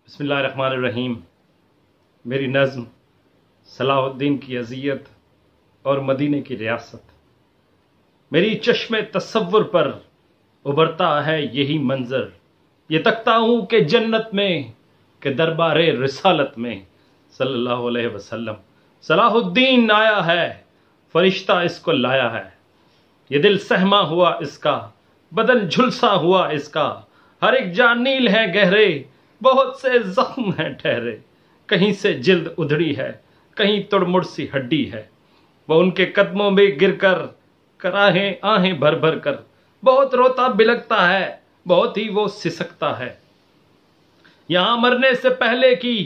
بسم اللہ الرحمن الرحیم۔ میری نظم صلاح الدین کی اذیت اور مدینے کی ریاست۔ میری چشم تصور پر ابھرتا ہے یہی منظر، یہ تکتا ہوں کہ جنت میں کہ دربار رسالت میں صلی اللہ علیہ وسلم صلاح الدین آیا ہے، فرشتہ اس کو لایا ہے۔ یہ دل سہما ہوا اس کا، بدن جھلسا ہوا اس کا، ہر ایک جان نیل ہے گہرے، بہت سے زخم ہیں ٹھہرے، کہیں سے جلد ادھڑی ہے، کہیں تڑ مڑ سی ہڈی ہے۔ وہ ان کے قدموں میں گر کر کراہیں آہیں بھر بھر کر، بہت روتا بلکتا ہے، بہت ہی وہ سسکتا ہے۔ یہاں مرنے سے پہلے کی،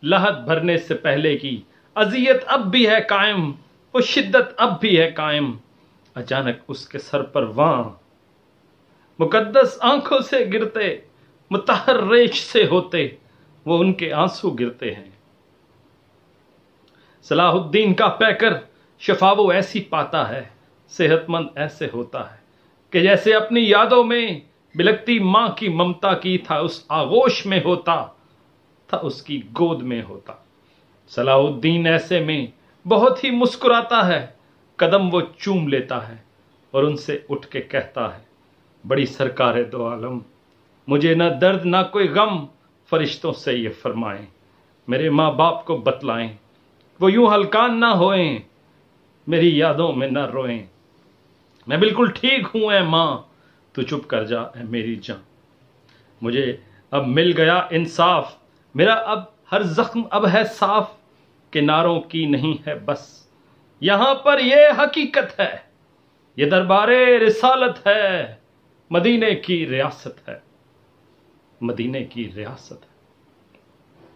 لحد بھرنے سے پہلے کی اذیت اب بھی ہے قائم، وہ شدت اب بھی ہے قائم۔ اچانک اس کے سر پر واں مقدس آنکھوں سے گرتے، مطہر ریش سے ہوتے، وہ ان کے آنسو گرتے ہیں۔ صلاح الدین کا پیکر شفا وہ ایسی پاتا ہے، صحت مند ایسے ہوتا ہے کہ جیسے اپنی یادوں میں بلکتی ماں کی ممتا کی تھا، اس آغوش میں ہوتا تھا، اس کی گود میں ہوتا۔ صلاح الدین ایسے میں بہت ہی مسکراتا ہے، قدم وہ چوم لیتا ہے اور ان سے اٹھ کے کہتا ہے، بڑی سرکار دو عالم، مجھے نہ درد نہ کوئی غم، فرشتوں سے یہ فرمائیں، میرے ماں باپ کو بتلائیں، وہ یوں ہلکان نہ ہوئیں، میری یادوں میں نہ روئیں۔ میں بالکل ٹھیک ہوں اے ماں، تو چپ کر جا اے میری جاں۔ مجھے اب مل گیا انصاف، میرا اب ہر زخم اب ہے صاف، کناروں کی نہیں ہے بس، یہاں پر یہ حقیقت ہے، یہ دربار رسالت ہے، مدینے کی ریاست ہے، مدینے کی ریاست ہے۔